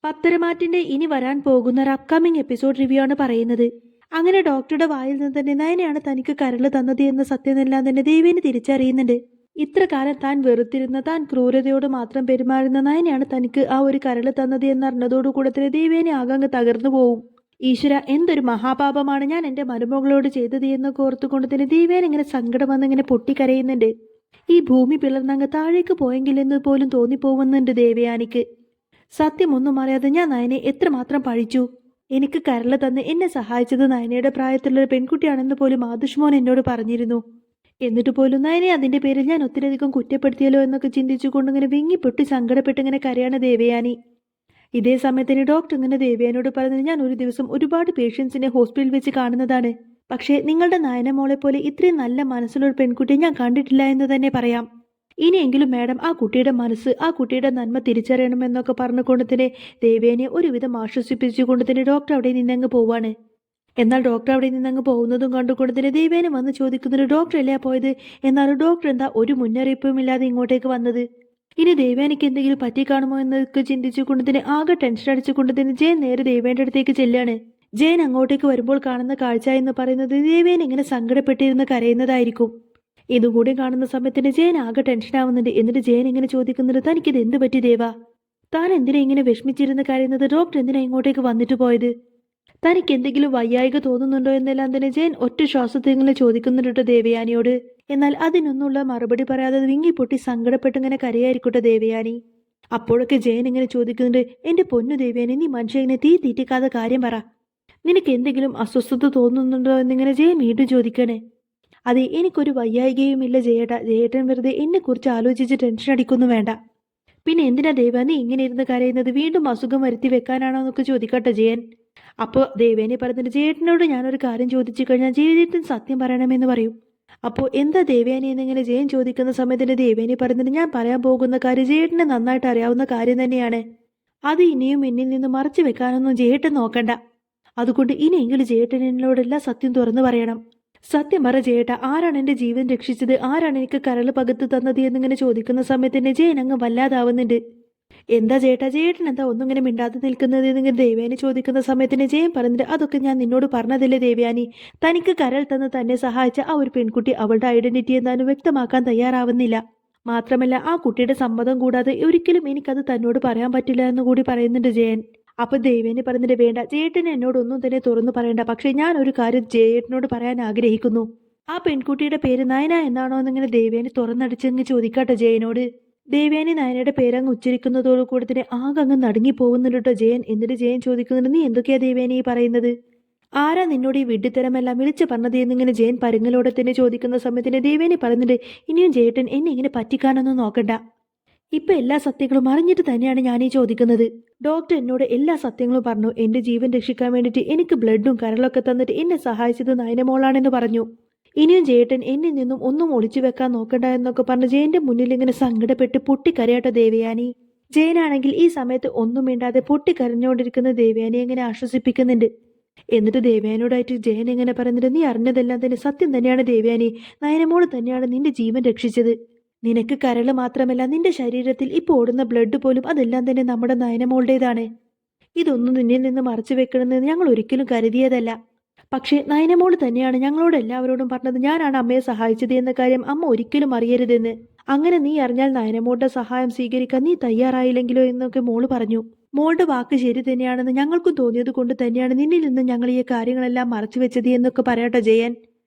പത്തരമാറ്റിന്റെ ഇനി വരാൻ പോകുന്ന ഒരു അപ്കമിംഗ് എപ്പിസോഡ് റിവ്യൂ ആണ് പറയുന്നത്. അങ്ങനെ ഡോക്ടറുടെ വായിൽ നിന്ന് തന്നെ നയനയാണ് തനിക്ക് കരൾ തന്നത് എന്ന സത്യമെല്ലാം തന്നെ ദേവേന് തിരിച്ചറിയുന്നുണ്ട്. ഇത്ര കാലം താൻ വെറുത്തിരുന്ന, താൻ ക്രൂരതയോട് മാത്രം പെരുമാറുന്ന നയനയാണ് തനിക്ക് ആ ഒരു കരൾ തന്നത് എന്നറിഞ്ഞതോടുകൂടെ തന്നെ ദേവേനെ ആകെ തകർന്നു പോവും. ഈശ്വര, എന്തൊരു മഹാപാപമാണ് ഞാൻ എൻ്റെ മരുമകളോട് ചെയ്തത് എന്നൊക്കെ ഓർത്തുകൊണ്ട് തന്നെ ദേവേൻ ഇങ്ങനെ സങ്കടം വന്നിങ്ങനെ പൊട്ടിക്കരയുന്നുണ്ട്. ഈ ഭൂമി പിളർന്നങ്ങ് താഴേക്ക് പോയെങ്കിലെന്ന് പോലും തോന്നിപ്പോവുന്നുണ്ട് ദേവയാനിക്ക്. സത്യമൊന്നും അറിയാതെ ഞാൻ നയനെ എത്രമാത്രം പഴിച്ചു. എനിക്ക് കരള് തന്ന് എന്നെ സഹായിച്ചത് നയനയുടെ പ്രായത്തിലുള്ള പെൺകുട്ടിയാണെന്ന് പോലും ആദുഷ്മോൻ എന്നോട് പറഞ്ഞിരുന്നു. എന്നിട്ട് പോലും നയനെ അതിന്റെ പേരിൽ ഞാൻ ഒത്തിരിയധികം കുറ്റപ്പെടുത്തിയല്ലോ എന്നൊക്കെ ചിന്തിച്ചുകൊണ്ട് ഇങ്ങനെ വിങ്ങിപ്പൊട്ടി സങ്കടപ്പെട്ട് ഇങ്ങനെ കരയാണ് ദേവയാനി. ഇതേ സമയത്തിന് ഡോക്ടർ ഇങ്ങനെ ദേവയാനോട് പറഞ്ഞത്, ഞാൻ ഒരു ദിവസം ഒരുപാട് പേഷ്യൻസിനെ ഹോസ്പിറ്റലിൽ വെച്ച് കാണുന്നതാണ്. പക്ഷേ നിങ്ങളുടെ നയന മോളെ പോലെ ഇത്രയും നല്ല മനസ്സിലൊരു പെൺകുട്ടിയെ ഞാൻ കണ്ടിട്ടില്ല എന്ന് തന്നെ പറയാം. ഇനിയെങ്കിലും മാഡം ആ കുട്ടിയുടെ മനസ്സ്, ആ കുട്ടിയുടെ നന്മ തിരിച്ചറിയണമെന്നൊക്കെ പറഞ്ഞുകൊണ്ട് തന്നെ ദേവേനെ ഒരുവിധം ആശ്വസിപ്പിച്ചുകൊണ്ട് തന്നെ ഡോക്ടർ അവിടെ നിന്നങ്ങ് പോവാണ്. എന്നാൽ ഡോക്ടർ അവിടെ നിന്നങ്ങ് പോകുന്നതും കണ്ടുകൊണ്ട് തന്നെ ദേവേനെ വന്ന് ചോദിക്കുന്നത്, ഡോക്ടർ അല്ലേ പോയത്? എന്നാലും ഡോക്ടർ എന്താ ഒരു മുന്നറിയിപ്പും ഇല്ലാതെ ഇങ്ങോട്ടേക്ക് വന്നത്? ഇനി ദേവേനയ്ക്ക് എന്തെങ്കിലും പറ്റിക്കാണുമോ എന്നൊക്കെ ചിന്തിച്ചുകൊണ്ട് തന്നെ ആകെ ടെൻഷൻ അടിച്ചുകൊണ്ട് തന്നെ ജയൻ നേരെ ദേവേന്റെ അടുത്തേക്ക് ചെല്ലാണ്. ജയൻ അങ്ങോട്ടേക്ക് വരുമ്പോൾ കാണുന്ന കാഴ്ച എന്ന് പറയുന്നത് ദേവേൻ ഇങ്ങനെ സങ്കടപ്പെട്ടിരുന്ന് കരയുന്നതായിരിക്കും. ഇതുകൂടി കാണുന്ന സമയത്തിന് ജയൻ ആകെ ടെൻഷൻ ആവുന്നുണ്ട്. എന്നിട്ട് ജയൻ ഇങ്ങനെ ചോദിക്കുന്നുണ്ട്, തനിക്കിത് എന്ത് പറ്റി ദേവാ? താൻ എന്തിനാ ഇങ്ങനെ വിഷമിച്ചിരുന്ന് കരയുന്നത്? ഡോക്ടർ എന്തിനാ ഇങ്ങോട്ടേക്ക് വന്നിട്ട് പോയത്? തനിക്ക് എന്തെങ്കിലും വയ്യായിക തോന്നുന്നുണ്ടോ എന്നെല്ലാം തന്നെ ജയൻ ഒറ്റ ശ്വാസത്തിൽ ഇങ്ങനെ ചോദിക്കുന്നുണ്ട് ദേവയാനിയോട്. എന്നാൽ അതിനൊന്നുള്ള മറുപടി പറയാതെ വിങ്ങിപ്പൊട്ടി സങ്കടപ്പെട്ട് ഇങ്ങനെ കരയായിരിക്കട്ടെ ദേവയാനി. അപ്പോഴൊക്കെ ജയൻ ഇങ്ങനെ ചോദിക്കുന്നുണ്ട്, എന്റെ പൊന്നു ദേവയാനി, നീ മനുഷ്യനെ തീ തീറ്റിക്കാതെ കാര്യം പറ. നിനക്ക് എന്തെങ്കിലും അസ്വസ്ഥത തോന്നുന്നുണ്ടോ എന്നിങ്ങനെ ജയൻ വീണ്ടും ചോദിക്കണേ. അതെ, എനിക്കൊരു വയ്യായികയും ഇല്ല ജയേട്ടാ. ജയേട്ടൻ വെറുതെ എന്നെക്കുറിച്ച് ആലോചിച്ച് ടെൻഷൻ അടിക്കൊന്നും വേണ്ട. പിന്നെ എന്തിനാ ദേവ നീ ഇങ്ങനെ ഇരുന്ന് കരയുന്നത്? വീണ്ടും അസുഖം വരുത്തി വെക്കാനാണോ എന്നൊക്കെ ചോദിക്കട്ടെ ജയൻ. അപ്പോൾ ദേവേനെ പറഞ്ഞിട്ട്, ജയേട്ടനോട് ഞാനൊരു കാര്യം ചോദിച്ചു കഴിഞ്ഞാൽ ജയേട്ടൻ സത്യം പറയണമെന്ന് പറയും. അപ്പോൾ എന്താ ദേവേനെ എന്നിങ്ങനെ ജയൻ ചോദിക്കുന്ന സമയത്തിന് ദേവേനെ പറഞ്ഞിട്ട്, ഞാൻ പറയാൻ പോകുന്ന കാര്യം ജയേട്ടനെ നന്നായിട്ട് അറിയാവുന്ന കാര്യം തന്നെയാണ്. അത് ഇനിയും എന്നിൽ നിന്ന് മറച്ചു വെക്കാനൊന്നും ജയേട്ടൻ നോക്കണ്ട. അതുകൊണ്ട് ഇനിയെങ്കിലും ജയേട്ടൻ എന്നോടെല്ലാം സത്യം തുറന്നു പറയണം. സത്യം പറ ജയേട്ട, ആരാണ് എൻ്റെ ജീവൻ രക്ഷിച്ചത്? ആരാണ് എനിക്ക് കരള് പകുത്ത് തന്നത് എന്നിങ്ങനെ ചോദിക്കുന്ന സമയത്ത് ജയൻ അങ്ങ് വല്ലാതാവുന്നുണ്ട്. എന്താ ചേട്ടാ, ജയേട്ടൻ എന്താ ഒന്നും ഇങ്ങനെ മിണ്ടാതെ നിൽക്കുന്നത് എന്നിങ്ങനെ ദേവയാനി ചോദിക്കുന്ന സമയത്തിന് ജയൻ പറഞ്ഞിട്ട്, അതൊക്കെ ഞാൻ നിന്നോട് പറഞ്ഞതല്ലേ ദേവയാനി. തനിക്ക് കരൾ തന്ന് തന്നെ സഹായിച്ച ആ ഒരു പെൺകുട്ടി അവളുടെ ഐഡന്റിറ്റി എന്താണെന്ന് വ്യക്തമാക്കാൻ തയ്യാറാവുന്നില്ല. മാത്രമല്ല ആ കുട്ടിയുടെ സമ്മതം കൂടാതെ ഒരിക്കലും എനിക്കത് തന്നോട് പറയാൻ പറ്റില്ല എന്ന് കൂടി പറയുന്നുണ്ട് ജയൻ. അപ്പൊ ദേവേനെ പറഞ്ഞിട്ട്, വേണ്ട ജയേട്ടന് എന്നോടൊന്നും തന്നെ തുറന്നു പറയണ്ട. പക്ഷെ ഞാൻ ഒരു കാര്യം ജയേട്ടനോട് പറയാൻ ആഗ്രഹിക്കുന്നു. ആ പെൺകുട്ടിയുടെ പേര് നയന എന്നാണോ എന്നിങ്ങനെ ദേവേനെ തുറന്നടിച്ചങ്ങ് ചോദിക്കാട്ടെ ജയനോട്. ദേവയാനി നയനയുടെ പേരങ്ങ് ഉച്ചരിക്കുന്നതോടു കൂടെ തന്നെ ആകെ അങ്ങ് നടുങ്ങി പോകുന്നുണ്ട് ജയൻ. എന്നിട്ട് ജയൻ ചോദിക്കുന്നുണ്ട്, നീ എന്തൊക്കെയാ ദേവയാനി ഈ പറയുന്നത്? ആരാ നിന്നോട് ഈ വിഡ്ഢിത്തരമെല്ലാം വിളിച്ചു പറഞ്ഞത് എന്നിങ്ങനെ ജയൻ പരുങ്ങലോടെ തന്നെ ചോദിക്കുന്ന സമയത്തിന് ദേവേനി പറയുന്നുണ്ട്, ഇനിയും ജയേട്ടൻ എന്നെ ഇങ്ങനെ പറ്റിക്കാനൊന്നും നോക്കണ്ട. ഇപ്പൊ എല്ലാ സത്യങ്ങളും അറിഞ്ഞിട്ട് തന്നെയാണ് ഞാൻ ഈ ചോദിക്കുന്നത്. ഡോക്ടർ എന്നോട് എല്ലാ സത്യങ്ങളും പറഞ്ഞു. എന്റെ ജീവൻ രക്ഷിക്കാൻ വേണ്ടിയിട്ട് എനിക്ക് ബ്ലഡും കരളൊക്കെ തന്നിട്ട് എന്നെ സഹായിച്ചത് നയനമോളാണെന്ന് പറഞ്ഞു. ഇനിയും ജയേട്ടൻ എന്നിൽ നിന്നും ഒന്നും ഒളിച്ചു വെക്കാൻ നോക്കണ്ട എന്നൊക്കെ പറഞ്ഞ് ജയന്റെ മുന്നിൽ ഇങ്ങനെ സങ്കടപ്പെട്ട് പൊട്ടിക്കരയാട്ടോ ദേവയാനി. ജയനാണെങ്കിൽ ഈ സമയത്ത് ഒന്നും മിണ്ടാതെ പൊട്ടിക്കരഞ്ഞുകൊണ്ടിരിക്കുന്ന ദേവയാനി എങ്ങനെ ആശ്വസിപ്പിക്കുന്നുണ്ട്. എന്നിട്ട് ദേവയാനോടായിട്ട് ജയൻ എങ്ങനെ പറയുന്നുണ്ട്, നീ അറിഞ്ഞതെല്ലാം തന്നെ സത്യം തന്നെയാണ് ദേവയാനി. നയനമോള് തന്നെയാണ് നിന്റെ ജീവൻ രക്ഷിച്ചത്. നിനക്ക് കരള് മാത്രമല്ല, നിന്റെ ശരീരത്തിൽ ഇപ്പോൾ ഓടുന്ന ബ്ലഡ് പോലും അതെല്ലാം തന്നെ നമ്മുടെ നയനമോളുടേതാണ്. ഇതൊന്നും നിന്നിൽ നിന്ന് മറച്ചു വെക്കണമെന്ന് ഞങ്ങൾ ഒരിക്കലും കരുതിയതല്ല. പക്ഷേ നയനമോള് തന്നെയാണ് ഞങ്ങളോട് എല്ലാവരോടും പറഞ്ഞത് ഞാനാണ് അമ്മയെ സഹായിച്ചത് എന്ന കാര്യം അമ്മ ഒരിക്കലും അറിയരുതെന്ന്. അങ്ങനെ നീ അറിഞ്ഞാൽ നയനമോളുടെ സഹായം സ്വീകരിക്കാൻ നീ തയ്യാറായില്ലെങ്കിലോ എന്നൊക്കെ മോള് പറഞ്ഞു. മോളുടെ വാക്ക് ശരി തന്നെയാണെന്ന് ഞങ്ങൾക്കും തോന്നിയത് കൊണ്ട് തന്നെയാണ് നിന്നിൽ നിന്ന് ഞങ്ങൾ ഈ കാര്യങ്ങളെല്ലാം മറച്ചു വെച്ചത് എന്നൊക്കെ പറയട്ടെ ജയൻ.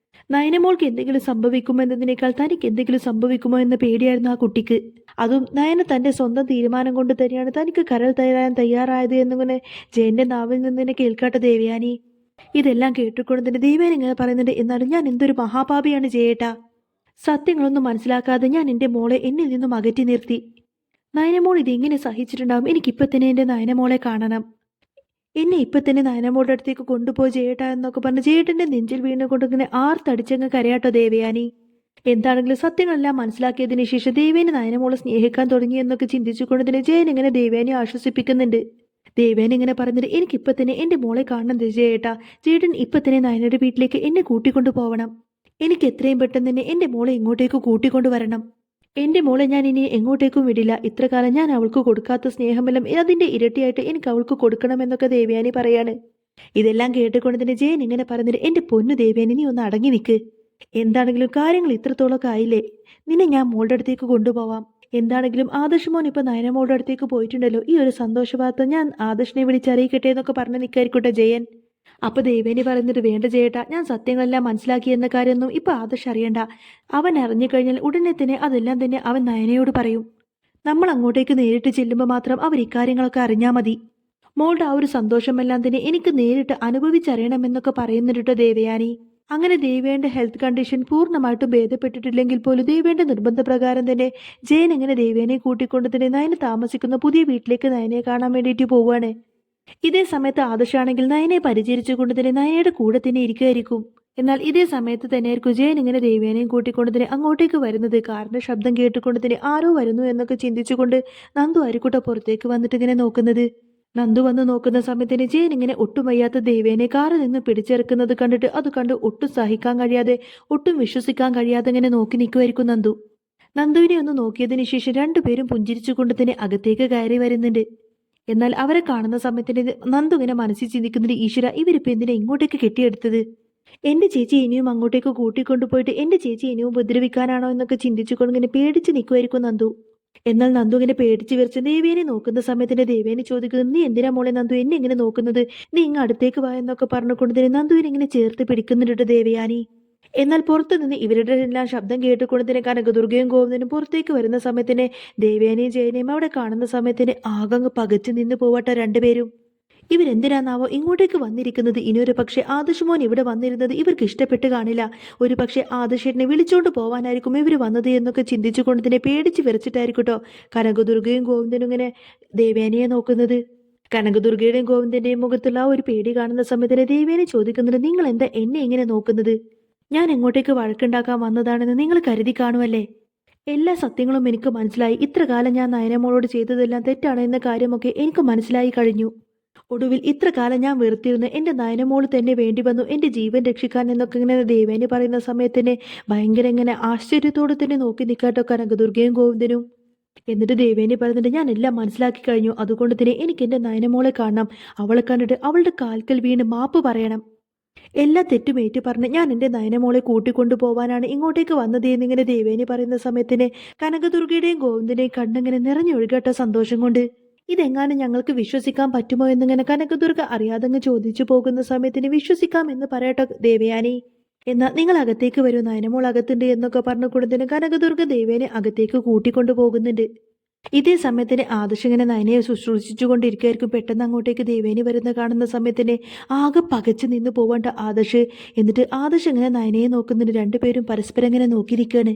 നയനമോൾക്ക് എന്തെങ്കിലും സംഭവിക്കുമോ എന്നതിനേക്കാൾ തനിക്ക് എന്തെങ്കിലും സംഭവിക്കുമോ എന്ന പേടിയായിരുന്നു ആ കുട്ടിക്ക്. അതും നയന തന്റെ സ്വന്തം തീരുമാനം കൊണ്ട് തന്നെയാണ് തനിക്ക് കരൾ തരാൻ തയ്യാറായത് എന്നിങ്ങനെ ജയന്റെ നാവിൽ നിന്ന് തന്നെ കേൾക്കാട്ടെ ദേവയാനി. ഇതെല്ലാം കേട്ടുകൊണ്ട് തന്നെ ദേവയാനി ഇങ്ങനെ പറയുന്നുണ്ട്, എന്നാലും ഞാൻ എന്തൊരു മഹാപാപിയാണ് ജയേട്ടാ. സത്യങ്ങളൊന്നും മനസ്സിലാക്കാതെ ഞാൻ എൻ്റെ മോളെ എന്നിൽ നിന്നും അകറ്റി നിർത്തി. നയനമോൾ ഇതെങ്ങനെ സഹിച്ചിട്ടുണ്ടാവും? എനിക്കിപ്പോൾ തന്നെ എൻ്റെ നയനമോളെ കാണണം. എന്നെ ഇപ്പം തന്നെ നയനമോളുടെ അടുത്തേക്ക് കൊണ്ടുപോയി ജയേട്ടാ എന്നൊക്കെ പറഞ്ഞ് ജയേട്ടൻ്റെ നെഞ്ചിൽ വീണുകൊണ്ട് ഇങ്ങനെ ആർത്തടിച്ചങ്ങ് കരയാട്ടോ ദേവയാനി. എന്താണെങ്കിലും സത്യങ്ങളെല്ലാം മനസ്സിലാക്കിയതിന് ശേഷം ദേവേനെ നയനമോളെ സ്നേഹിക്കാൻ തുടങ്ങി എന്നൊക്കെ ചിന്തിച്ചുകൊണ്ട് തന്നെ ജയൻ ഇങ്ങനെ ദേവയാനെ ആശ്വസിപ്പിക്കുന്നുണ്ട്. ദേവേൻ ഇങ്ങനെ പറഞ്ഞിട്ട്, എനിക്കിപ്പോൾ തന്നെ എൻ്റെ മോളെ കാണണം ജയേട്ടാ. ജയേട്ടൻ ഇപ്പം തന്നെ നയനയുടെ വീട്ടിലേക്ക് എന്നെ കൂട്ടിക്കൊണ്ടു പോവണം. എനിക്ക് എത്രയും പെട്ടെന്ന് തന്നെ എൻ്റെ മോളെ ഇങ്ങോട്ടേക്ക് കൂട്ടിക്കൊണ്ടു വരണം. എന്റെ മോളെ ഞാൻ ഇനി എങ്ങോട്ടേക്കും വിടില്ല. ഇത്ര കാലം ഞാൻ അവൾക്ക് കൊടുക്കാത്ത സ്നേഹമെല്ലാം അതിന്റെ ഇരട്ടിയായിട്ട് എനിക്ക് അവൾക്ക് കൊടുക്കണമെന്നൊക്കെ ദേവയാനി പറയാണ്. ഇതെല്ലാം കേട്ടുകൊണ്ട് തന്നെ ജയൻ ഇങ്ങനെ പറഞ്ഞിട്ട് എന്റെ പൊന്നു ദേവയാനി, നീ ഒന്ന് അടങ്ങി നിൽക്ക്. എന്താണെങ്കിലും കാര്യങ്ങൾ ഇത്രത്തോളൊക്കെ ആയില്ലേ, നിന്നെ ഞാൻ മോളുടെ അടുത്തേക്ക് കൊണ്ടുപോവാം. എന്താണെങ്കിലും ആദർശ് മോൻ ഇപ്പൊ നയന മോളുടെ അടുത്തേക്ക് പോയിട്ടുണ്ടല്ലോ, ഈ ഒരു സന്തോഷ വാർത്ത ഞാൻ ആദർശിനെ വിളിച്ചറിയിക്കട്ടെ എന്നൊക്കെ പറഞ്ഞ് നിൽക്കായിരിക്കട്ടെ ജയൻ. അപ്പൊ ദേവേനി പറയുന്നത്, വേണ്ട ജയേട്ടാ, ഞാൻ സത്യങ്ങളെല്ലാം മനസ്സിലാക്കി എന്ന കാര്യമൊന്നും ഇപ്പൊ ആദർശ് അറിയണ്ട. അവൻ അറിഞ്ഞു കഴിഞ്ഞാൽ ഉടനെ തന്നെ അതെല്ലാം തന്നെ അവൻ നയനയോട് പറയും. നമ്മൾ അങ്ങോട്ടേക്ക് നേരിട്ട് ചെല്ലുമ്പോൾ മാത്രം അവർ ഇക്കാര്യങ്ങളൊക്കെ അറിഞ്ഞാൽ മതി. മോളുടെ ആ ഒരു സന്തോഷമെല്ലാം തന്നെ എനിക്ക് നേരിട്ട് അനുഭവിച്ചറിയണമെന്നൊക്കെ പറയുന്നുണ്ട് ദേവയാനി. അങ്ങനെ ദേവേന്റെ ഹെൽത്ത് കണ്ടീഷൻ പൂർണ്ണമായിട്ടും ഭേദപ്പെട്ടിട്ടില്ലെങ്കിൽ പോലും ദേവേന്റെ നിർബന്ധപ്രകാരം തന്നെ ജയൻ ഇങ്ങനെ ദേവേനെ കൂട്ടിക്കൊണ്ട് തന്നെ നയന താമസിക്കുന്ന പുതിയ വീട്ടിലേക്ക് നയനെ കാണാൻ വേണ്ടിയിട്ട് പോവുകയാണ്. ഇതേ സമയത്ത് ആദർശാണെങ്കിൽ നയനെ പരിചരിച്ചുകൊണ്ട് തന്നെ നയനയുടെ കൂടെ തന്നെ ഇരിക്കുമായിരിക്കും. എന്നാൽ ഇതേ സമയത്ത് തന്നെയായിരിക്കും ജയൻ ഇങ്ങനെ ദേവേനെയും കൂട്ടിക്കൊണ്ട് തന്നെ അങ്ങോട്ടേക്ക് വരുന്നത്. കാറിന്റെ ശബ്ദം കേട്ടുകൊണ്ട് തന്നെ ആരോ വരുന്നു എന്നൊക്കെ ചിന്തിച്ചുകൊണ്ട് നന്ദു അരിക്കുട്ട പുറത്തേക്ക് വന്നിട്ട് ഇങ്ങനെ നോക്കുന്നത്. നന്ദു വന്ന് നോക്കുന്ന സമയത്തിന് ജയൻ ഇങ്ങനെ ഒട്ടും വയ്യാത്ത ദേവേനെ കാറിൽ നിന്ന് പിടിച്ചെറുക്കുന്നത് കണ്ടിട്ട് അത് കണ്ട് ഒട്ടും സഹിക്കാൻ കഴിയാതെ, ഒട്ടും വിശ്വസിക്കാൻ കഴിയാതെ ഇങ്ങനെ നോക്കി നിൽക്കുമായിരിക്കും നന്ദു. നന്ദുവിനെ ഒന്ന് നോക്കിയതിനു ശേഷം രണ്ടുപേരും പുഞ്ചിരിച്ചുകൊണ്ട് തന്നെ അകത്തേക്ക് കയറി വരുന്നുണ്ട്. എന്നാൽ അവരെ കാണുന്ന സമയത്തിന് നന്ദു ഇങ്ങനെ മനസ്സിൽ ചിന്തിക്കുന്നുണ്ട്, ഈശ്വര, ഇവരിപ്പോ എന്തിനാ ഇങ്ങോട്ടേക്ക് കെട്ടിയെടുത്തത്? എന്റെ ചേച്ചി ഇനിയും അങ്ങോട്ടേക്ക് കൂട്ടിക്കൊണ്ടുപോയിട്ട് എന്റെ ചേച്ചി ഇനിയും ഉപദ്രവിക്കാനാണോ എന്നൊക്കെ ചിന്തിച്ചുകൊണ്ട് ഇങ്ങനെ പേടിച്ച് നിൽക്കുമായിരിക്കും നന്ദു. എന്നാൽ നന്ദു ഇങ്ങനെ പേടിച്ച് വിറച്ച് ദേവേനെ നോക്കുന്ന സമയത്തിന് ദേവേനെ ചോദിക്കുന്നത്, നീ എന്തിനാ മോളെ നന്ദു എന്നെ ഇങ്ങനെ നോക്കുന്നത്? നീ ഇങ്ങ് അടുത്തേക്ക് വാ എന്നൊക്കെ പറഞ്ഞുകൊണ്ട് തന്നെ നന്ദുവിനെ ഇങ്ങനെ ചേർത്ത് പിടിക്കുന്നുണ്ട് ദേവയാനി. എന്നാൽ പുറത്തു നിന്ന് ഇവരുടെ എല്ലാം ശബ്ദം കേട്ടുകൊണ്ട് തന്നെ കനകദുർഗയും ഗോവിന്ദനും പുറത്തേക്ക് വരുന്ന സമയത്തിന് ദേവയാനിയും ജയനെയും അവിടെ കാണുന്ന സമയത്തിന് ആകങ്ങ് പകച്ചു നിന്ന് പോവട്ടെ രണ്ടുപേരും. ഇവരെന്തിനാന്നാവോ ഇങ്ങോട്ടേക്ക് വന്നിരിക്കുന്നത്? ഇനിയൊരു പക്ഷെ ആദർശ് മോൻ ഇവിടെ വന്നിരുന്നത് ഇവർക്ക് ഇഷ്ടപ്പെട്ട് കാണില്ല. ഒരു പക്ഷെ ആദർശേട്ടനെ വിളിച്ചോണ്ട് പോവാനായിരിക്കും ഇവർ വന്നത് എന്നൊക്കെ ചിന്തിച്ചുകൊണ്ട് തന്നെ പേടിച്ച് വിറച്ചിട്ടായിരിക്കട്ടോ കനകദുർഗയും ഗോവിന്ദനും ഇങ്ങനെ ദേവേനയെ നോക്കുന്നത്. കനകദുർഗയുടെയും ഗോവിന്ദന്റെയും മുഖത്തുള്ള ആ ഒരു പേടി കാണുന്ന സമയത്തിന് ദേവേനെ ചോദിക്കുന്നുണ്ട്, നിങ്ങൾ എന്താ എന്നെ ഇങ്ങനെ നോക്കുന്നത്? ഞാൻ എങ്ങോട്ടേക്ക് വഴക്കുണ്ടാക്കാൻ വന്നതാണെന്ന് നിങ്ങൾ കരുതി കാണുമല്ലേ? എല്ലാ സത്യങ്ങളും എനിക്ക് മനസ്സിലായി. ഇത്ര കാലം ഞാൻ നയനമോളോട് ചെയ്തതെല്ലാം തെറ്റാണ് എന്ന കാര്യമൊക്കെ എനിക്ക് മനസ്സിലായി കഴിഞ്ഞു. ഒടുവിൽ ഇത്ര കാലം ഞാൻ വെറുത്തിരുന്ന് എന്റെ നയനമോള് തന്നെ വേണ്ടി വന്നു എന്റെ ജീവൻ രക്ഷിക്കാൻ എന്നൊക്കെ ഇങ്ങനെ ദേവേനെ പറയുന്ന സമയത്തിന് ഭയങ്കര ഇങ്ങനെ ആശ്ചര്യത്തോടെ തന്നെ നോക്കി നിൽക്കാട്ടോ കനകദുർഗയും ഗോവിന്ദനും. എന്നിട്ട് ദേവേനെ പറയുന്നുണ്ട്, ഞാൻ എല്ലാം മനസ്സിലാക്കി കഴിഞ്ഞു. അതുകൊണ്ട് തന്നെ എനിക്ക് എന്റെ നയനമോളെ കാണണം. അവളെ കണ്ടിട്ട് അവളുടെ കാൽക്കൽ വീണ് മാപ്പ് പറയണം. എല്ലാ തെറ്റും ഏറ്റു പറഞ്ഞ് ഞാൻ എന്റെ നയനമോളെ കൂട്ടിക്കൊണ്ടു പോവാനാണ് ഇങ്ങോട്ടേക്ക് വന്നത് എന്നിങ്ങനെ ദേവേനി പറയുന്ന സമയത്തിന് കനകദുർഗയുടെയും ഗോവിന്ദന്റെയും കണ്ണിങ്ങനെ നിറഞ്ഞൊഴുകട്ടോ സന്തോഷം കൊണ്ട്. ഇതെങ്ങാനും ഞങ്ങൾക്ക് വിശ്വസിക്കാൻ പറ്റുമോ എന്നിങ്ങനെ കനകദുർഗ അറിയാതങ്ങ് ചോദിച്ചു പോകുന്ന സമയത്തിന് വിശ്വസിക്കാം എന്ന് പറയട്ടോ ദേവയാനി. എന്നാൽ നിങ്ങൾ അകത്തേക്ക് വരൂ, നയനമോൾ അകത്തുണ്ട് എന്നൊക്കെ പറഞ്ഞുകൊണ്ട് തന്നെ കനകദുർഗ ദേവേനെ അകത്തേക്ക് കൂട്ടിക്കൊണ്ടു പോകുന്നുണ്ട്. ഇതേ സമയത്തിന് ആദർശ് ഇങ്ങനെ നയനയെ ശുശ്രൂഷിച്ചുകൊണ്ടിരിക്കുകയായിരിക്കും. പെട്ടെന്ന് അങ്ങോട്ടേക്ക് ദേവേനി വരുന്ന കാണുന്ന സമയത്തിന് ആകെ പകച്ചു നിന്ന് പോവാണ്ട ആദർശ്. എന്നിട്ട് ആദർശ് ഇങ്ങനെ നയനയെ നോക്കുന്നുണ്ട്. രണ്ടുപേരും പരസ്പരം ഇങ്ങനെ നോക്കിയിരിക്കുകയാണ്.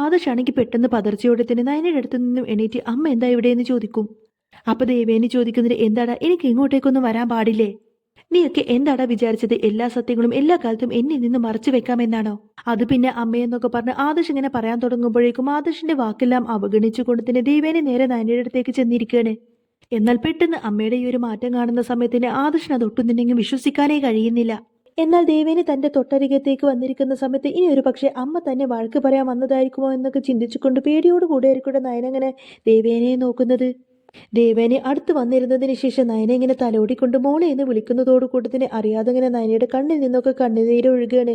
ആദർശ് ആണെങ്കിൽ പെട്ടെന്ന് പതർച്ചയോടെ തന്നെ നയനയുടെ അടുത്ത് നിന്നും എണീറ്റ് അമ്മ എന്താ ഇവിടെയെന്ന് ചോദിക്കും. അപ്പൊ ദേവേനി ചോദിക്കുന്നത്, എന്താടാ എനിക്ക് ഇങ്ങോട്ടേക്കൊന്നും വരാൻ പാടില്ലേ? നീയൊക്കെ എന്താടാ വിചാരിച്ചത്? എല്ലാ സത്യങ്ങളും എല്ലാ കാലത്തും എന്നിൽ നിന്ന് മറച്ചു വെക്കാമെന്നാണോ? അത് പിന്നെ അമ്മയെന്നൊക്കെ പറഞ്ഞ് ആദർശ് ഇങ്ങനെ പറയാൻ തുടങ്ങുമ്പോഴേക്കും ആദർശിന്റെ വാക്കെല്ലാം അവഗണിച്ചുകൊണ്ട് തന്നെ ദേവേനെ നേരെ നയനയുടെ അടുത്തേക്ക് ചെന്നിരിക്കുകയാണ്. എന്നാൽ പെട്ടെന്ന് അമ്മയുടെ ഈ ഒരു മാറ്റം കാണുന്ന സമയത്തിന് ആദർശിന് അതൊട്ടും തന്നെ വിശ്വസിക്കാനേ കഴിയുന്നില്ല. എന്നാൽ ദേവേനെ തന്റെ തൊട്ടരികത്തേക്ക് വന്നിരിക്കുന്ന സമയത്ത് ഇനി ഒരു പക്ഷേ അമ്മ തന്നെ വഴക്ക് പറയാൻ വന്നതായിരിക്കുമോ എന്നൊക്കെ ചിന്തിച്ചുകൊണ്ട് പേടിയോടുകൂടെ ആയിരിക്കും നയനങ്ങനെ ദേവേനെ നോക്കുന്നത്. ദേവേനെ അടുത്ത് വന്നിരുന്നതിന് ശേഷം നയനെ ഇങ്ങനെ തലോടിക്കൊണ്ട് മോളെ എന്ന് വിളിക്കുന്നതോടുകൂടി തന്നെ അറിയാതെ ഇങ്ങനെ നയനയുടെ കണ്ണിൽ നിന്നൊക്കെ കണ്ണുനീര് ഒഴുകുകയാണ്.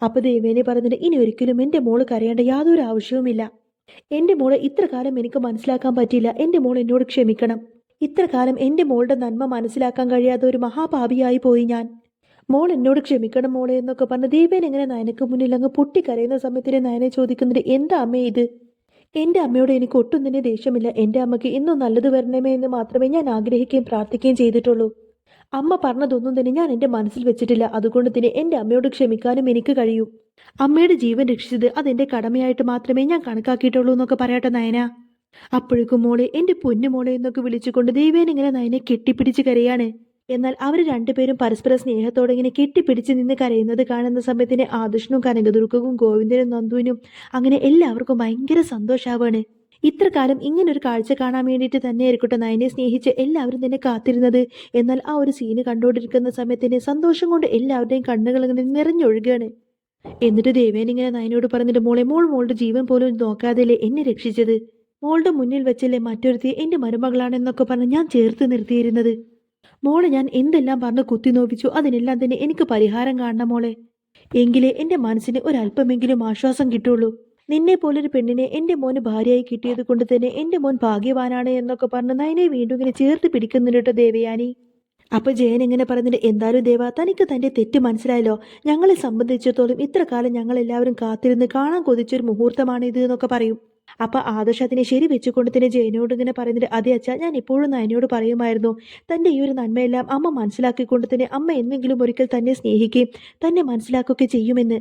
അപ്പൊ ദേവേനെ പറഞ്ഞിട്ട്, ഇനി ഒരിക്കലും എന്റെ മോള് കരയേണ്ട യാതൊരു ആവശ്യവുമില്ല. എന്റെ മോളെ ഇത്ര കാലം എനിക്ക് മനസ്സിലാക്കാൻ പറ്റിയില്ല. എന്റെ മോൾ എന്നോട് ക്ഷമിക്കണം. ഇത്ര കാലം എന്റെ മോളുടെ നന്മ മനസ്സിലാക്കാൻ കഴിയാത്ത ഒരു മഹാപാപിയായി പോയി ഞാൻ. മോൾ എന്നോട് ക്ഷമിക്കണം മോളെ എന്നൊക്കെ പറഞ്ഞ് ദേവേൻ എങ്ങനെ നയനക്ക് മുന്നിൽ അങ്ങ് പൊട്ടിക്കരയുന്ന സമയത്തിന് നയനെ ചോദിക്കുന്നുണ്ട്, എന്താ അമ്മേ ഇത്? എന്റെ അമ്മയോട് എനിക്ക് ഒട്ടും തന്നെ ദേഷ്യമില്ല. എന്റെ അമ്മയ്ക്ക് ഇന്നും നല്ലത് വരണമേ എന്ന് മാത്രമേ ഞാൻ ആഗ്രഹിക്കുകയും പ്രാർത്ഥിക്കുകയും ചെയ്തിട്ടുള്ളൂ. അമ്മ പറഞ്ഞതൊന്നും തന്നെ ഞാൻ എന്റെ മനസ്സിൽ വെച്ചിട്ടില്ല. അതുകൊണ്ട് തന്നെ എന്റെ അമ്മയോട് ക്ഷമിക്കാനും എനിക്ക് കഴിയൂ. അമ്മയുടെ ജീവൻ രക്ഷിച്ചത് അതെന്റെ കടമയായിട്ട് മാത്രമേ ഞാൻ കണക്കാക്കിയിട്ടുള്ളൂ എന്നൊക്കെ പറയട്ടെ നയന. അപ്പോഴേക്കും മോളെ, എന്റെ പൊന്നു മോളെ എന്നൊക്കെ വിളിച്ചുകൊണ്ട് ദേവേൻ ഇങ്ങനെ നയനെ കെട്ടിപ്പിടിച്ച് കരയാണ്. എന്നാൽ അവർ രണ്ടുപേരും പരസ്പര സ്നേഹത്തോടെ ഇങ്ങനെ കെട്ടിപ്പിടിച്ച് നിന്ന് കരയുന്നത് കാണുന്ന സമയത്തിന് ആദർശനും കനകദുർഗവും ഗോവിന്ദനും നന്ദുവിനും അങ്ങനെ എല്ലാവർക്കും ഭയങ്കര സന്തോഷാവാണ്. ഇത്ര കാലം ഇങ്ങനൊരു കാഴ്ച കാണാൻ വേണ്ടിയിട്ട് തന്നെ ആയിരിക്കട്ടെ നയനെ സ്നേഹിച്ച് എല്ലാവരും തന്നെ കാത്തിരുന്നത്. എന്നാൽ ആ ഒരു സീന് കണ്ടുകൊണ്ടിരിക്കുന്ന സമയത്തിന് സന്തോഷം കൊണ്ട് എല്ലാവരുടെയും കണ്ണുകൾ ഇങ്ങനെ നിറഞ്ഞൊഴുകുകയാണ്. എന്നിട്ട് ദേവേൻ ഇങ്ങനെ നയനോട് പറഞ്ഞിട്ട് മോളെ മോളുടെ ജീവൻ പോലും നോക്കാതെയല്ലേ എന്നെ രക്ഷിച്ചത്. മോളുടെ മുന്നിൽ വെച്ചല്ലേ മറ്റൊരുത്തി എന്റെ മരുമകളാണെന്നൊക്കെ പറഞ്ഞ് ഞാൻ ചേർത്ത് നിർത്തിയിരുന്നത്. മോളെ ഞാൻ എന്തെല്ലാം പറഞ്ഞ് കുത്തി നോവിച്ചു, അതിനെല്ലാം തന്നെ എനിക്ക് പരിഹാരം കാണണം മോളെ. എങ്കിലേ എന്റെ മനസ്സിന് ഒരല്പമെങ്കിലും ആശ്വാസം കിട്ടുള്ളൂ. നിന്നെ പോലൊരു പെണ്ണിനെ എന്റെ മോന് ഭാര്യയായി കിട്ടിയത് കൊണ്ട് തന്നെ എന്റെ മോൻ ഭാഗ്യവാനാണ് എന്നൊക്കെ പറഞ്ഞ് നയനെ വീണ്ടും ഇങ്ങനെ ചേർത്ത് പിടിക്കുന്നുണ്ട് കേട്ടോ ദേവയാനി. അപ്പൊ ജയൻ ഇങ്ങനെ പറഞ്ഞിട്ട് എന്തായാലും ദേവ തനിക്ക് തന്റെ തെറ്റ് മനസ്സിലായല്ലോ. ഞങ്ങളെ സംബന്ധിച്ചിടത്തോളം ഇത്ര കാലം ഞങ്ങൾ എല്ലാവരും കാത്തിരുന്ന് കാണാൻ കൊതിച്ചൊരു മുഹൂർത്തമാണ് ഇത് എന്നൊക്കെ പറയും. അപ്പൊ ആദർശ് അതിനെ ശരി വെച്ചുകൊണ്ട് തന്നെ ജയനോട് ഇങ്ങനെ പറയുന്നിട്ട് അതെ അച്ഛാ, ഞാൻ ഇപ്പോഴും നയനോട് പറയുമായിരുന്നു തന്റെ ഈ ഒരു നന്മയെല്ലാം അമ്മ മനസ്സിലാക്കിക്കൊണ്ട് തന്നെ അമ്മ എന്നെങ്കിലും ഒരിക്കൽ തന്നെ സ്നേഹിക്കുകയും തന്നെ മനസ്സിലാക്കുകയൊക്കെ ചെയ്യുമെന്ന്.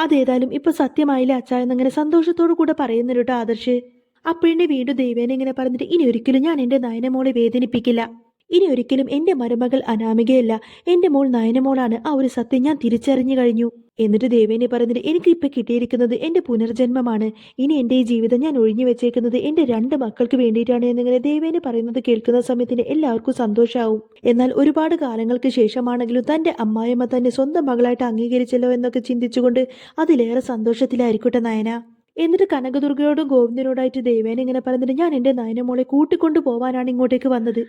അതേതായാലും ഇപ്പൊ സത്യമായില്ലേ അച്ഛാ എന്നങ്ങനെ സന്തോഷത്തോടു കൂടെ പറയുന്നുണ്ട് കേട്ടോ ആദർശ്. അപ്പോഴേ വീണ്ടും ദേവേനെ ഇങ്ങനെ പറഞ്ഞിട്ട് ഇനി ഒരിക്കലും ഞാൻ എന്റെ നയനമോളെ വേദനിപ്പിക്കില്ല. ഇനി ഒരിക്കലും എന്റെ മരുമകൾ അനാമികയല്ല, എന്റെ മോൾ നയനമോളാണ്. ആ ഒരു സത്യം ഞാൻ തിരിച്ചറിഞ്ഞു കഴിഞ്ഞു. എന്നിട്ട് ദേവേനെ പറഞ്ഞിട്ട് എനിക്ക് ഇപ്പൊ കിട്ടിയിരിക്കുന്നത് എന്റെ പുനർജന്മമാണ്. ഇനി എന്റെ ഈ ജീവിതം ഞാൻ ഒഴിഞ്ഞു വെച്ചേക്കുന്നത് എന്റെ 2 മക്കൾക്ക് വേണ്ടിയിട്ടാണ് എന്നിങ്ങനെ ദേവേനെ പറയുന്നത് കേൾക്കുന്ന സമയത്തിന് എല്ലാവർക്കും സന്തോഷമാവും. എന്നാൽ ഒരുപാട് കാലങ്ങൾക്ക് ശേഷമാണെങ്കിലും തന്റെ അമ്മായിയമ്മ തന്നെ സ്വന്തം മകളായിട്ട് അംഗീകരിച്ചല്ലോ എന്നൊക്കെ ചിന്തിച്ചുകൊണ്ട് അതിലേറെ സന്തോഷത്തിലായിരിക്കട്ടെ നയന. എന്നിട്ട് കനകദുർഗയോടും ഗോവിന്ദനോടായിട്ട് ദേവേനെ ഇങ്ങനെ പറഞ്ഞിട്ട് ഞാൻ എന്റെ നയനമോളെ കൂട്ടിക്കൊണ്ടു പോവാനാണ് ഇങ്ങോട്ടേക്ക് വന്നത്.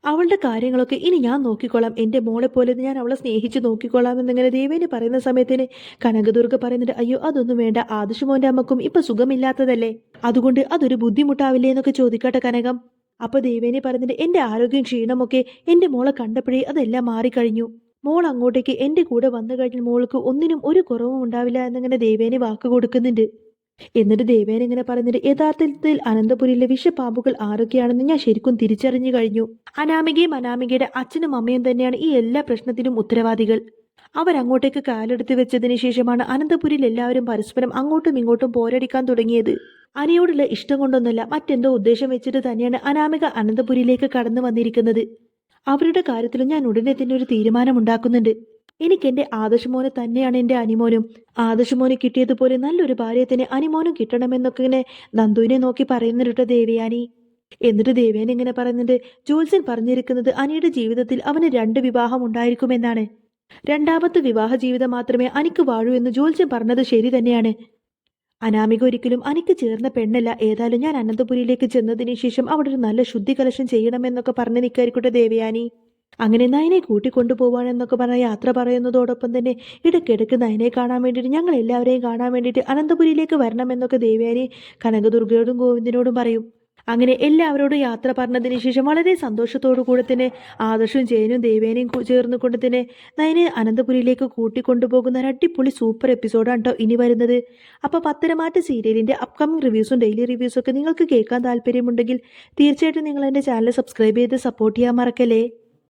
അവളുടെ കാര്യങ്ങളൊക്കെ ഇനി ഞാൻ നോക്കിക്കോളാം. എന്റെ മോളെ പോലെ ഞാൻ അവളെ സ്നേഹിച്ച് നോക്കിക്കോളാം എന്നിങ്ങനെ ദേവേനെ പറയുന്ന സമയത്തിന് കനകദുർഗ പറയുന്നുണ്ട് അയ്യോ അതൊന്നും വേണ്ട, ആദർശമോന്റെ അമ്മക്കും ഇപ്പൊ സുഖമില്ലാത്തതല്ലേ, അതുകൊണ്ട് അതൊരു ബുദ്ധിമുട്ടാവില്ലേ എന്നൊക്കെ ചോദിക്കട്ടെ കനകം. അപ്പൊ ദേവേനെ പറഞ്ഞിട്ട് എന്റെ ആരോഗ്യം ക്ഷീണമൊക്കെ എന്റെ മോളെ കണ്ടപ്പോഴേ അതെല്ലാം മാറിക്കഴിഞ്ഞു. മോൾ അങ്ങോട്ടേക്ക് എന്റെ കൂടെ വന്നു കഴിഞ്ഞാൽ മോൾക്ക് ഒന്നിനും ഒരു കുറവും ഉണ്ടാവില്ല എന്നിങ്ങനെ ദേവേനെ വാക്ക് കൊടുക്കുന്നുണ്ട്. എന്നിട്ട് ദേവേന ഇങ്ങനെ പറഞ്ഞിട്ട് യഥാർത്ഥത്തിൽ അനന്തപുരിയിലെ വിഷപ്പാമ്പുകൾ ആരൊക്കെയാണെന്ന് ഞാൻ ശരിക്കും തിരിച്ചറിഞ്ഞു കഴിഞ്ഞു. അനാമികയും അനാമികയുടെ അച്ഛനും അമ്മയും തന്നെയാണ് ഈ എല്ലാ പ്രശ്നത്തിനും ഉത്തരവാദികൾ. അവരങ്ങോട്ടേക്ക് കാലെടുത്ത് വെച്ചതിന് ശേഷമാണ് അനന്തപുരിയിൽ എല്ലാവരും പരസ്പരം അങ്ങോട്ടും ഇങ്ങോട്ടും പോരടിക്കാൻ തുടങ്ങിയത്. അനിയോടുള്ള ഇഷ്ടം കൊണ്ടൊന്നുമല്ല, മറ്റെന്തോ ഉദ്ദേശം വെച്ചിട്ട് തന്നെയാണ് അനാമിക അനന്തപുരിയിലേക്ക് കടന്നു വന്നിരിക്കുന്നത്. അവരുടെ കാര്യത്തിൽ ഞാൻ ഉടനെ തന്നെ ഒരു തീരുമാനമുണ്ടാക്കുന്നുണ്ട്. എനിക്ക് എന്റെ ആദർശമോനെ തന്നെയാണ് എന്റെ അനിമോനും. ആദർശമോന് കിട്ടിയതുപോലെ നല്ലൊരു ഭാര്യയെ തന്നെ അനിമോനും കിട്ടണമെന്നൊക്കെ ഇങ്ങനെ നന്ദുവിനെ നോക്കി പറയുന്നുണ്ട് ദേവയാനി. എന്നിട്ട് ദേവേന ഇങ്ങനെ പറയുന്നുണ്ട് ജോത്സ്യൻ പറഞ്ഞിരിക്കുന്നത് അനിയുടെ ജീവിതത്തിൽ അവന് 2 വിവാഹം ഉണ്ടായിരിക്കുമെന്നാണ്. 2ാമത്തെ വിവാഹ ജീവിതം മാത്രമേ അനിക്ക് വാഴൂ എന്ന് ജോത്സ്യൻ പറഞ്ഞത് ശരി തന്നെയാണ്. അനാമിക ഒരിക്കലും അനിക്ക് ചേർന്ന പെണ്ണല്ല. ഏതായാലും ഞാൻ അനന്തപുരിയിലേക്ക് ചെന്നതിന് ശേഷം അവിടെ ഒരു നല്ല ശുദ്ധി കലശം ചെയ്യണമെന്നൊക്കെ പറഞ്ഞ് നിൽക്കായിരിക്കട്ടെ ദേവയാനി. അങ്ങനെ നയനെ കൂട്ടിക്കൊണ്ടുപോവാണെന്നൊക്കെ പറഞ്ഞ യാത്ര പറയുന്നതോടൊപ്പം തന്നെ ഇടയ്ക്കിടയ്ക്ക് നയനെ കാണാൻ വേണ്ടിയിട്ട് ഞങ്ങൾ എല്ലാവരെയും കാണാൻ വേണ്ടിയിട്ട് അനന്തപുരിയിലേക്ക് വരണമെന്നൊക്കെ ദേവയാനി കനകദുർഗയോടും ഗോവിന്ദനോടും പറയും. അങ്ങനെ എല്ലാവരോടും യാത്ര പറഞ്ഞതിന് ശേഷം വളരെ സന്തോഷത്തോടു കൂടെ തന്നെ ആദർശവും ജയനും ദേവേനയും ചേർന്നുകൊണ്ട് തന്നെ നയനെ അനന്തപുരിയിലേക്ക് കൂട്ടിക്കൊണ്ടുപോകുന്ന ഒരു അടിപൊളി സൂപ്പർ എപ്പിസോഡാണ് കേട്ടോ ഇനി വരുന്നത്. അപ്പോൾ പത്തരമാറ്റ് സീരിയലിൻ്റെ അപ്കമിങ് റിവ്യൂസും ഡെയിലി റിവ്യൂസും ഒക്കെ നിങ്ങൾക്ക് കേൾക്കാൻ താല്പര്യമുണ്ടെങ്കിൽ തീർച്ചയായിട്ടും നിങ്ങൾ എൻ്റെ ചാനൽ സബ്സ്ക്രൈബ് ചെയ്ത് സപ്പോർട്ട് ചെയ്യാൻ മറക്കല്ലേ.